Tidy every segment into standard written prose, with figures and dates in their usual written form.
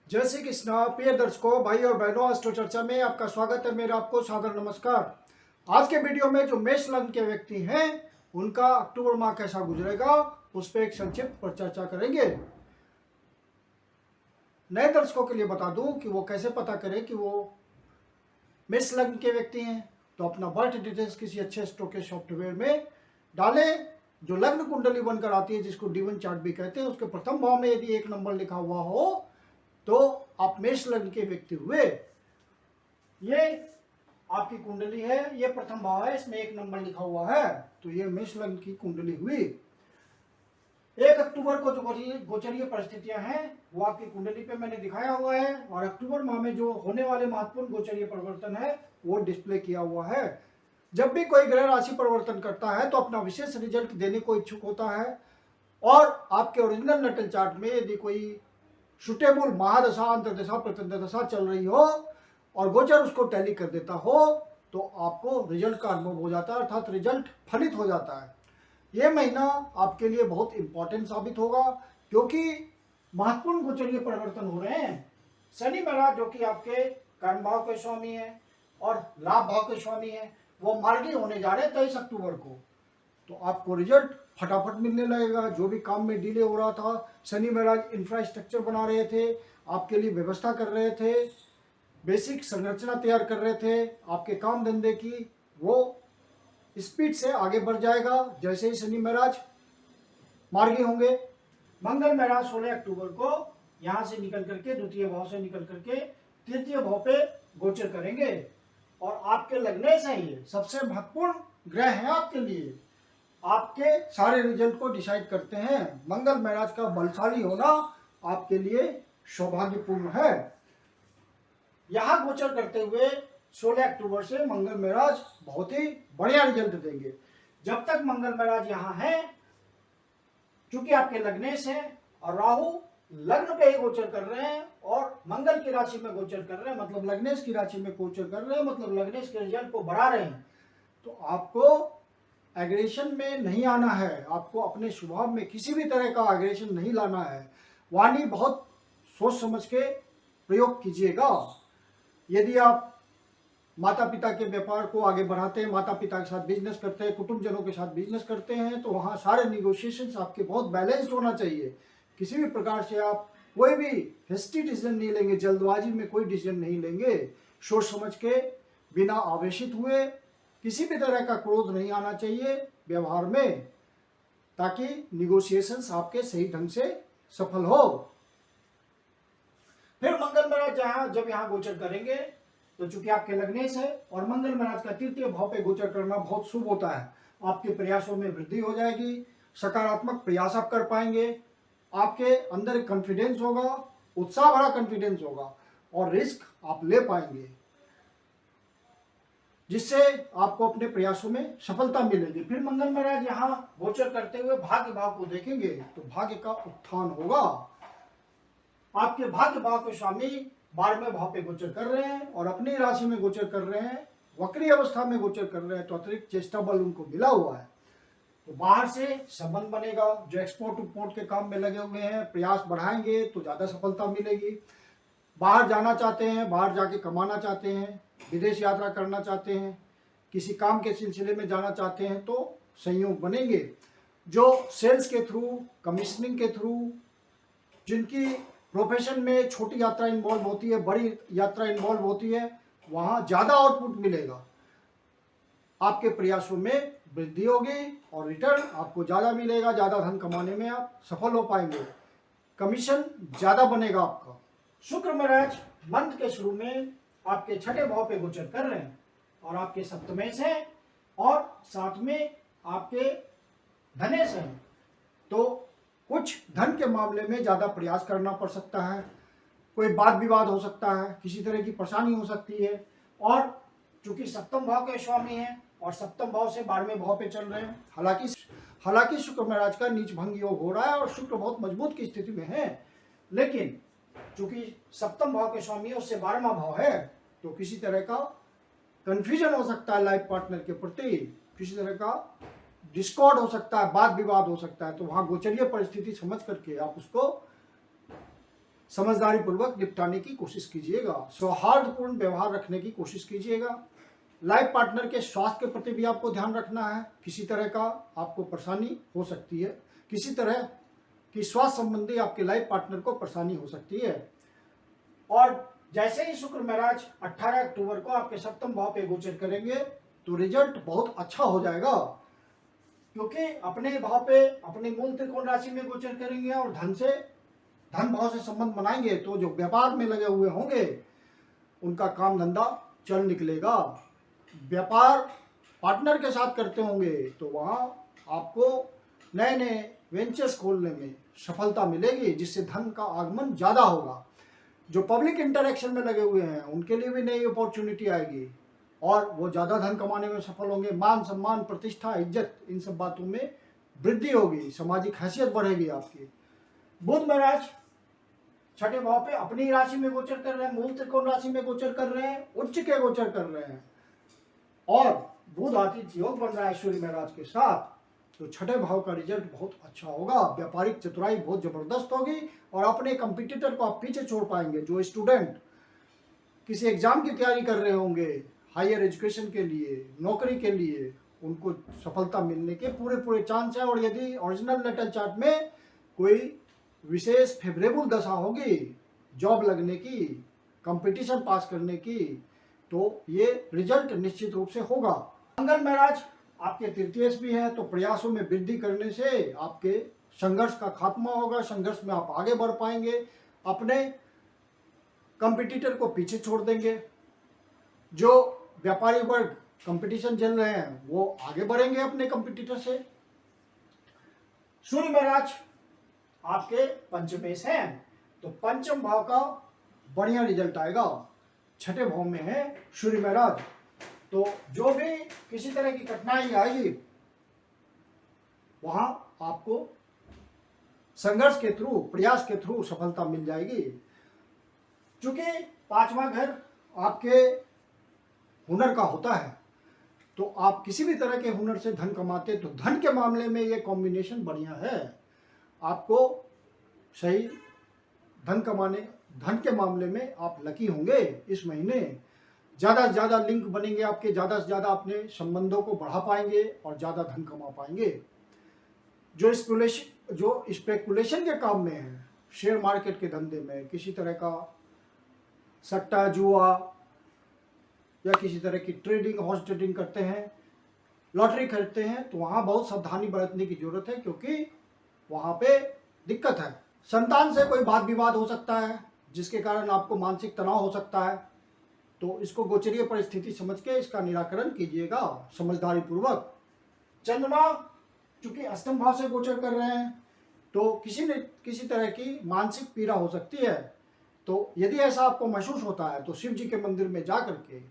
जय श्री कृष्णा। प्रिय दर्शकों, भाई और बहनों, अस्ट्रो चर्चा में आपका स्वागत है। मेरा आपको सादर नमस्कार। आज के वीडियो में जो मेष लग्न के व्यक्ति हैं उनका अक्टूबर माह कैसा गुजरेगा उस पर एक संक्षिप्त पर चर्चा करेंगे। नए दर्शकों के लिए बता दूं कि वो कैसे पता करें कि वो मेष लग्न के व्यक्ति हैं। तो अपना बर्थ डिटेल्स किसी अच्छे स्टोर के सॉफ्टवेयर में डालें। जो लग्न कुंडली बनकर आती है, जिसको D1 चार्ट भी कहते हैं, उसके प्रथम भाव में यदि 1 नंबर लिखा हुआ हो तो आप मेष लग्न के व्यक्ति हुए। ये आपकी कुंडली है, ये प्रथम भाव है, इसमें 1 नंबर लिखा हुआ है, तो ये मेष लग्न की कुंडली हुई। 1 अक्टूबर को जो गोचरीय परिस्थितियां हैं वो आपकी कुंडली पे मैंने दिखाया हुआ है, और अक्टूबर माह में जो होने वाले महत्वपूर्ण गोचरीय परिवर्तन है वो डिस्प्ले किया हुआ है। जब भी कोई ग्रह राशि परिवर्तन करता है तो अपना विशेष रिजल्ट देने को इच्छुक होता है, और आपके ओरिजिनल नटल चार्ट में यदि कोई सुटेबल महादशा, अंतर्दशा, प्रत्यंतदशा चल रही हो और गोचर उसको टैली कर देता हो तो आपको रिजल्ट का अनुभव हो जाता है, अर्थात रिजल्ट फलित हो जाता है। ये महीना आपके लिए बहुत इंपॉर्टेंट साबित होगा, क्योंकि महत्वपूर्ण गोचरीय परिवर्तन हो रहे हैं। शनि महाराज, जो कि आपके कर्म भाव के स्वामी है और लाभ भाव के स्वामी है, वो मार्गी होने जा रहे हैं 23 अक्टूबर को। तो आपको रिजल्ट फटाफट मिलने लगेगा। जो भी काम में डिले हो रहा था, शनि महाराज इंफ्रास्ट्रक्चर बना रहे थे, आपके लिए व्यवस्था कर रहे थे, बेसिक संरचना तैयार कर रहे थे आपके काम धंधे की, वो स्पीड से आगे बढ़ जाएगा जैसे ही शनि महाराज मार्गी होंगे। मंगल महाराज 16 अक्टूबर को यहाँ से निकल करके, द्वितीय भाव से निकल करके तृतीय भाव पे गोचर करेंगे, और आपके लगने से ही सबसे महत्वपूर्ण ग्रह है आपके लिए। आपके सारे रिजल्ट को डिसाइड करते हैं। मंगल महाराज का बलशाली होना आपके लिए सौभाग्यपूर्ण है। यहां गोचर करते हुए 16 अक्टूबर से मंगल महाराज बहुत ही बढ़िया रिजल्ट देंगे। जब तक मंगल महाराज यहाँ हैं, चूंकि आपके लग्नेश हैं और राहु लग्न पे ही गोचर कर रहे हैं और मंगल की राशि में गोचर कर रहे हैं, मतलब लग्नेश की राशि में गोचर कर रहे हैं, मतलब लग्नेश के रिजल्ट को बढ़ा रहे हैं, तो आपको एग्रेशन में नहीं आना है। आपको अपने स्वभाव में किसी भी तरह का एग्रेशन नहीं लाना है। वाणी बहुत सोच समझ के प्रयोग कीजिएगा। यदि आप माता पिता के व्यापार को आगे बढ़ाते हैं, माता पिता के साथ बिजनेस करते हैं, कुटुंबजनों के साथ बिजनेस करते हैं, तो वहाँ सारे निगोशिएशंस आपके बहुत बैलेंस्ड होना चाहिए। किसी भी प्रकार से आप कोई भी हेस्टी डिसीजन नहीं लेंगे, जल्दबाजी में कोई डिसीजन नहीं लेंगे। सोच समझ के, बिना आवेशित हुए, किसी भी तरह का क्रोध नहीं आना चाहिए व्यवहार में, ताकि निगोशिएशंस आपके सही ढंग से सफल हो। फिर मंगल महाराज जब यहाँ गोचर करेंगे, तो चूंकि आपके लग्नेश है और मंगल महाराज का तृतीय भाव पे गोचर करना बहुत शुभ होता है। आपके प्रयासों में वृद्धि हो जाएगी, सकारात्मक प्रयास आप कर पाएंगे, आपके अंदर कॉन्फिडेंस होगा, उत्साह भरा कॉन्फिडेंस होगा, और रिस्क आप ले पाएंगे, जिससे आपको अपने प्रयासों में सफलता मिलेगी। फिर मंगल महाराज यहाँ गोचर करते हुए भाग्य भाव को देखेंगे, तो भाग्य का उत्थान होगा। आपके भाग्य भाव के स्वामी 12वें भाव पे गोचर कर रहे हैं और अपनी राशि में गोचर कर रहे हैं, वक्री अवस्था में गोचर कर रहे हैं, तो अतिरिक्त चेष्टा बल उनको मिला हुआ है। तो बाहर से संबंध बनेगा। जो एक्सपोर्ट इंपोर्ट के काम में लगे हुए हैं, प्रयास बढ़ाएंगे तो ज़्यादा सफलता मिलेगी। बाहर जाना चाहते हैं, बाहर जाके कमाना चाहते हैं, विदेश यात्रा करना चाहते हैं, किसी काम के सिलसिले में जाना चाहते हैं, तो संयोग बनेंगे। जो सेल्स के थ्रू, कमीशनिंग के थ्रू, जिनकी प्रोफेशन में छोटी यात्रा इन्वॉल्व होती है, बड़ी यात्रा इन्वॉल्व होती है, वहाँ ज़्यादा आउटपुट मिलेगा। आपके प्रयासों में वृद्धि होगी और रिटर्न आपको ज़्यादा मिलेगा। ज़्यादा धन कमाने में आप सफल हो पाएंगे, कमीशन ज़्यादा बनेगा आपका। शुक्र महाराज मंथ के शुरू में आपके 6ठे भाव पे गोचर कर रहे हैं और आपके सप्तमेश हैं और साथ में आपके धनेश हैं, तो कुछ धन के मामले में ज़्यादा प्रयास करना पड़ सकता है। कोई वाद विवाद हो सकता है, किसी तरह की परेशानी हो सकती है। और चूंकि सप्तम भाव के स्वामी हैं और सप्तम भाव से 12वें भाव पे चल रहे हैं, हालांकि शुक्र महाराज का नीच भंग योग हो रहा है और शुक्र बहुत मजबूत की स्थिति में है, लेकिन चूंकि सप्तम भाव के स्वामी है, उससे 12वां भाव है, तो किसी तरह का कंफ्यूजन हो सकता है लाइफ पार्टनर के प्रति, किसी तरह का डिस्कॉर्ड हो सकता है, वाद विवाद हो सकता है। तो वहाँ गोचरीय परिस्थिति समझ करके आप उसको समझदारी पूर्वक निपटाने की कोशिश कीजिएगा। सौहार्दपूर्ण व्यवहार रखने की कोशिश कीजिएगा। लाइफ पार्टनर के स्वास्थ्य के प्रति भी आपको ध्यान रखना है। किसी तरह का आपको परेशानी हो सकती है, किसी तरह की स्वास्थ्य संबंधी आपके लाइफ पार्टनर को परेशानी हो सकती है। और जैसे ही शुक्र महाराज 18 अक्टूबर को आपके सप्तम भाव पे गोचर करेंगे तो रिजल्ट बहुत अच्छा हो जाएगा, क्योंकि अपने भाव पे अपने मूल त्रिकोण राशि में गोचर करेंगे और धन भाव से संबंध बनाएंगे, तो जो व्यापार में लगे हुए होंगे उनका काम धंधा चल निकलेगा। व्यापार पार्टनर के साथ करते होंगे तो वहाँ आपको नए नए वेंचर्स खोलने में सफलता मिलेगी, जिससे धन का आगमन ज़्यादा होगा। जो पब्लिक इंटरेक्शन में लगे हुए हैं उनके लिए भी नई अपॉर्चुनिटी आएगी और वो ज़्यादा धन कमाने में सफल होंगे। मान सम्मान, प्रतिष्ठा, इज्जत, इन सब बातों में वृद्धि होगी, सामाजिक हैसियत बढ़ेगी आपकी। बुध महाराज छठे भाव पे अपनी राशि में गोचर कर रहे हैं, मूल त्रिकोण राशि में गोचर कर रहे हैं, उच्च के गोचर कर रहे हैं और बुध आदित्य योग बन रहा है सूर्य महाराज के साथ। तो छठे भाव का रिजल्ट बहुत अच्छा होगा। व्यापारिक चतुराई बहुत जबरदस्त होगी और अपने कंपटीटर को आप पीछे छोड़ पाएंगे। जो स्टूडेंट किसी एग्जाम की तैयारी कर रहे होंगे, हायर एजुकेशन के लिए, नौकरी के लिए, उनको सफलता मिलने के पूरे चांस है। और यदि ओरिजिनल नेटल चार्ट में कोई विशेष फेवरेबल दशा होगी जॉब लगने की, कंपटीशन पास करने की, तो ये रिजल्ट निश्चित रूप से होगा। मंगल महाराज आपके तृतीय भी हैं, तो प्रयासों में वृद्धि करने से आपके संघर्ष का खात्मा होगा। संघर्ष में आप आगे बढ़ पाएंगे, अपने कंपटीटर को पीछे छोड़ देंगे। जो व्यापारी वर्ग कंपटीशन चल रहे हैं वो आगे बढ़ेंगे अपने कंपटीटर से। सूर्य महाराज आपके पंचमेश हैं, तो पंचम भाव का बढ़िया रिजल्ट आएगा। छठे भाव में है सूर्य महाराज, तो जो भी किसी तरह की कठिनाई आएगी वहां आपको संघर्ष के थ्रू, प्रयास के थ्रू सफलता मिल जाएगी। क्योंकि पांचवा घर आपके हुनर का होता है, तो आप किसी भी तरह के हुनर से धन कमाते, तो धन के मामले में ये कॉम्बिनेशन बढ़िया है। आपको सही धन के मामले में आप लकी होंगे इस महीने। ज़्यादा से ज़्यादा लिंक बनेंगे आपके, ज़्यादा से ज़्यादा अपने संबंधों को बढ़ा पाएंगे और ज़्यादा धन कमा पाएंगे। जो स्पेकुलेशन के काम में है, शेयर मार्केट के धंधे में, किसी तरह का सट्टा जुआ या किसी तरह की ट्रेडिंग, हॉर्स ट्रेडिंग करते हैं, लॉटरी खरीदते हैं, तो वहाँ बहुत सावधानी बरतने की जरूरत है, क्योंकि वहाँ पे दिक्कत है। संतान से कोई वाद विवाद हो सकता है जिसके कारण आपको मानसिक तनाव हो सकता है, तो इसको गोचरीय परिस्थिति समझ के इसका निराकरण कीजिएगा समझदारी पूर्वक। चंद्रमा चूंकि अष्टम भाव से गोचर कर रहे हैं, तो किसी तरह की मानसिक पीड़ा हो सकती है। तो यदि ऐसा आपको महसूस होता है तो शिव जी के मंदिर में जा करके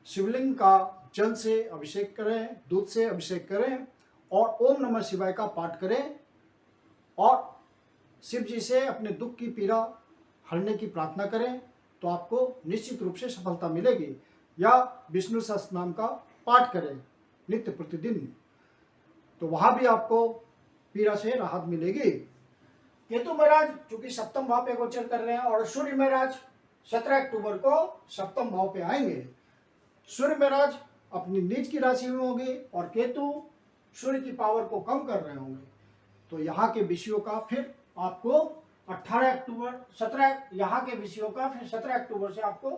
शिवलिंग का जल से अभिषेक करें, दूध से अभिषेक करें और ओम नमः शिवाय का पाठ करें और शिव जी से अपने दुख की पीड़ा हरने की प्रार्थना करें, तो आपको निश्चित रूप से सफलता मिलेगी। या विष्णु सहस्त्रनाम का पाठ करें नित्य प्रतिदिन, तो वहाँ भी आपको पीड़ा से राहत मिलेगी। केतु महाराज चूंकि सप्तम भाव पे गोचर कर रहे हैं और सूर्य महाराज 17 अक्टूबर को सप्तम भाव पे आएंगे। सूर्य महाराज अपनी नीच की राशि में होंगे और केतु सूर्य की पावर को कम कर रहे होंगे, तो यहाँ के विषयों का फिर आपको 18 अक्टूबर 17 यहाँ के विषयों का फिर 17 अक्टूबर से आपको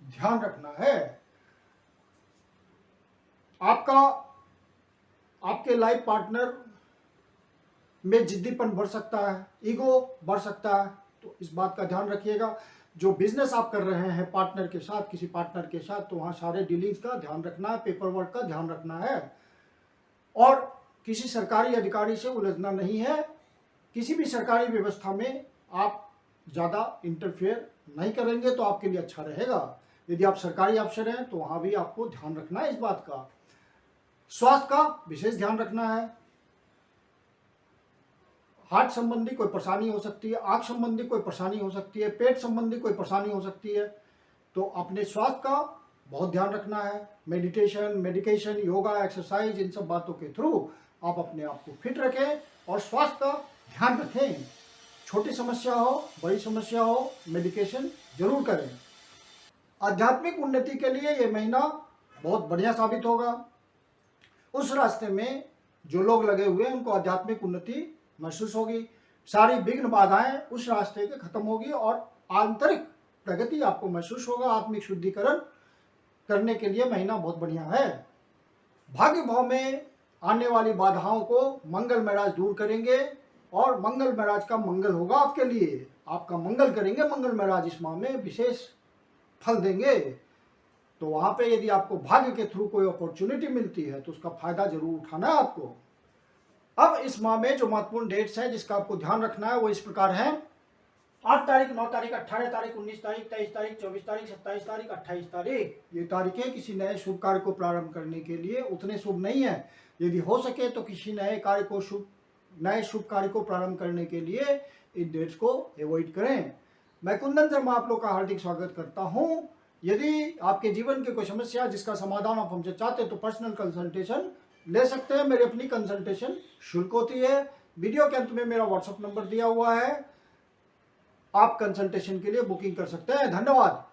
ध्यान रखना है। आपके लाइफ पार्टनर में जिद्दीपन बढ़ सकता है, ईगो बढ़ सकता है, तो इस बात का ध्यान रखिएगा। जो बिजनेस आप कर रहे हैं पार्टनर के साथ, किसी पार्टनर के साथ, तो वहाँ सारे डीलिंग्स का ध्यान रखना है, पेपर वर्क का ध्यान रखना है और किसी सरकारी अधिकारी से उलझना नहीं है। किसी भी सरकारी व्यवस्था में आप ज़्यादा इंटरफेयर नहीं करेंगे तो आपके लिए अच्छा रहेगा। यदि आप सरकारी अफसर हैं तो वहाँ भी आपको ध्यान रखना है इस बात का। स्वास्थ्य का विशेष ध्यान रखना है। हार्ट संबंधी कोई परेशानी हो सकती है, आँख संबंधी कोई परेशानी हो सकती है, पेट संबंधी कोई परेशानी हो सकती है, तो अपने स्वास्थ्य का बहुत ध्यान रखना है। मेडिकेशन, योगा, एक्सरसाइज, इन सब बातों के थ्रू आप अपने आप को फिट रखें और स्वास्थ्य का ध्यान रखें। छोटी समस्या हो, बड़ी समस्या हो, मेडिकेशन जरूर करें। आध्यात्मिक उन्नति के लिए ये महीना बहुत बढ़िया साबित होगा। उस रास्ते में जो लोग लगे हुए हैं उनको आध्यात्मिक उन्नति महसूस होगी। सारी विघ्न बाधाएं उस रास्ते के खत्म होगी और आंतरिक प्रगति आपको महसूस होगा। आत्मिक शुद्धिकरण करने के लिए महीना बहुत बढ़िया है। भाग्य भाव में आने वाली बाधाओं को मंगल महाराज दूर करेंगे और मंगल महाराज का मंगल होगा आपके लिए। आपका मंगल करेंगे मंगल महाराज, इस माह में विशेष फल देंगे। तो वहां पे यदि आपको भाग्य के थ्रू कोई अपॉर्चुनिटी मिलती है तो उसका फायदा जरूर उठाना है आपको। अब इस माह में जो महत्वपूर्ण डेट्स है जिसका आपको ध्यान रखना है वो इस प्रकार है: 8 तारीख, 9 तारीख, 18 तारीख, 19 तारीख, 23 तारीख, 24 तारीख, 27 तारीख, 28 तारीख। ये तारीखें किसी नए शुभ कार्य को प्रारंभ करने के लिए उतने शुभ नहीं है। यदि हो सके तो किसी नए शुभ कार्य को प्रारंभ करने के लिए इन डेट्स को अवॉइड करें। मैं कुंदन शर्मा आप लोग का हार्दिक स्वागत करता हूं। यदि आपके जीवन की कोई समस्या जिसका समाधान आप हमसे चाहते हैं तो पर्सनल कंसल्टेशन ले सकते हैं। मेरी अपनी कंसल्टेशन शुल्क होती है। वीडियो के अंत में मेरा व्हाट्सएप नंबर दिया हुआ है, आप कंसल्टेशन के लिए बुकिंग कर सकते हैं। धन्यवाद।